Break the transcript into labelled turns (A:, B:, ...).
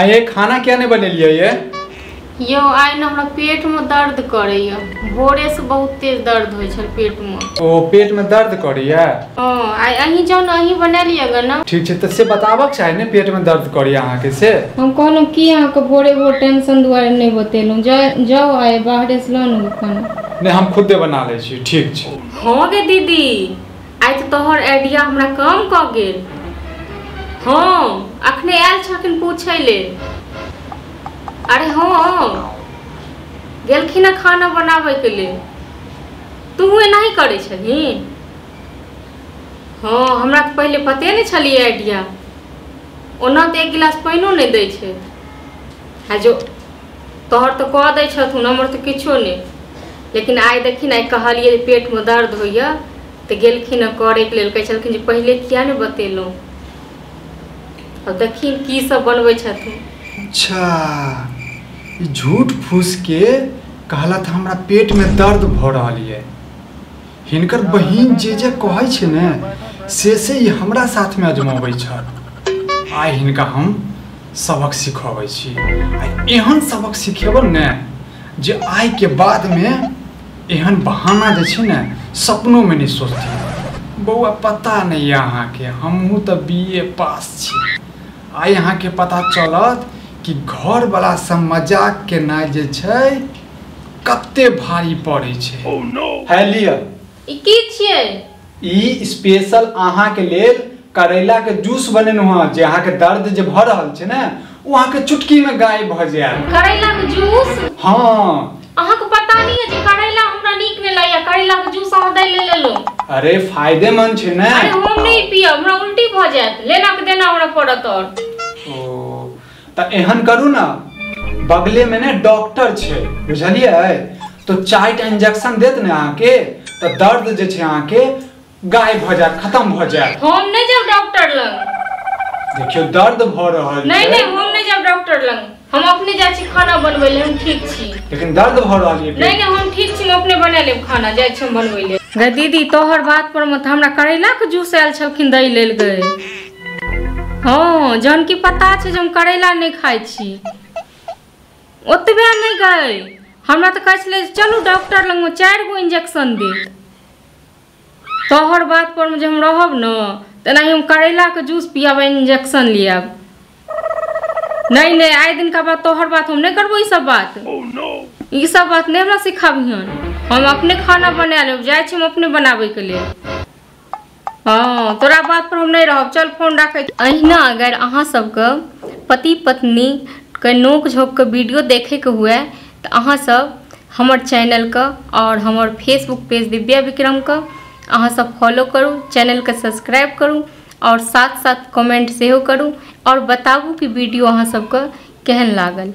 A: ये खाना क्या नहीं बनेलिए ये?
B: यो आइ न हमरा पेट में दर्द करैया। भोरे से बहुत तेज दर्द होइ छल पेट में।
A: ओ पेट में दर्द करैया?
B: हां आइ अहीं जाउ न अहीं बना लियगा न।
A: ठीक छै त से बताबक चाहे ने पेट में दर्द करैया अहाँ के से।
B: हम कहलहुं कि अहाँ के भोरे भोर टेंशन दुआरे नहीं बतेलहुं। जाओ आइ बाहर से ल न खाना।
A: नहीं हम खुदे बना ले छी। ठीक छै।
B: हां गे दीदी आइ त तोहर आइडिया हमरा काम क गेल। हां अखने आयल छथिन पूछै ले। अरे हाँ गेलखिन खाना बनावे के लिए। तू नहीं करे छहीन? हाँ हमरा तो पहले पते नहीं छलिए आइडिया। ओना तो एक गिलास पानियो नहीं दै छै। आ जो तोहर तो कह दै छथुन हमर तो किछो नहीं। लेकिन आइ देखिन आइ कहलिए पेट में दर्द होइया तो गेलखिन करे के लेल। कहे छलखिन जे पहले किया नहीं बतेलहुं। अब देखिन की सब बनबै छथुन।
A: अच्छा झूठ फूस के कहला था हमरा पेट में दर्द भ रहा है। हिनकर बहिन जे कहै छै ने से ही हमरा साथ में अजमाबै छ। आइ हिनका हम सबक सिखाबै छी। आइ एहन सबक सिखेबन ने जे आइ के बाद में एहन बहाना जे छै ने सपनों में नहीं सोचती। बउआ पता नहीं अहाँ के हमहू तो बीए पास छी। आइ अहाँ के पता चलत कि घर वाला सब मजाक के ना जे छै कते भारी पड़े छै। ओह नो है लिया
B: ई की छियै?
A: ई स्पेशल अहाँ के लेल करैला के जूस बनेनु हां। जे अहाँ के दर्द जे भ रहल छै ने ओ अहाँ के चुटकी में गायब भ जाय।
B: करैला के जूस?
A: हां
B: अहाँ को पता नहीं है जे करैला हमरा नीक नहीं लागया। करैला के जूस अहाँ दै ले लो।
A: अरे फायदेमंद छै ने।
B: अरे हम नहीं पियब हमरा उल्टी भ जायत। लेना के देना हमरा पड़त। और
A: त एहन करू ना बगले में ने डॉक्टर छे बुझलिए तो 4टा इंजेक्शन देत ने अहाँ के तो दर्द जे छे अहाँ के गायब भ जाए खत्म भ जाए।
B: हम नहीं जाब डॉक्टर लग।
A: देखियो दर्द भ रहल
B: नहीं नहीं हम नहीं जाब डॉक्टर लग। हम अपने जाय छी खाना बनबै ले। हम ठीक छी।
A: लेकिन दर्द भ रहल है।
B: नहीं नहीं हम ठीक छी। हम अपने बना लेब खाना जाय छी हम बनबै ले। गे दीदी तोहर बात पर मत हमरा करैला के जूस आयल छलखिन दै लेल गए। हाँ जन की पता छै जे हम करैला नहीं खाई छी। ओतबे नहीं गए हमरा तो कहले चलू डॉक्टर लग में 4 गो इंजेक्शन दे। तोहर बात पर जे हम रहब न तना हम करैला के जूस पियाब इंजेक्शन लियाब। नहीं नहीं आइ दिन का बात तोहर बात हम नहीं करबो। ई सब बात ई सब बात नहीं हमरा सिखाबिहन। हम अपने खाना बना लेब। जाय छी हम अपने बनावे के लिए। हाँ तोरा बात पर हम नहीं रहब। चल फोन रखे। अहिना अगर अहाँ सबके पति पत्नी के नोक झोंक के वीडियो देखे के हुए तो अहाँ सब हमर चैनल का और हमर फेसबुक पेज दिव्या विक्रम का अहाँ सब फॉलो करू। चैनल के सब्सक्राइब करू और साथ साथ कमेंट सेहो करू और बताबू कि वीडियो अहाँ सबके केहन लागल।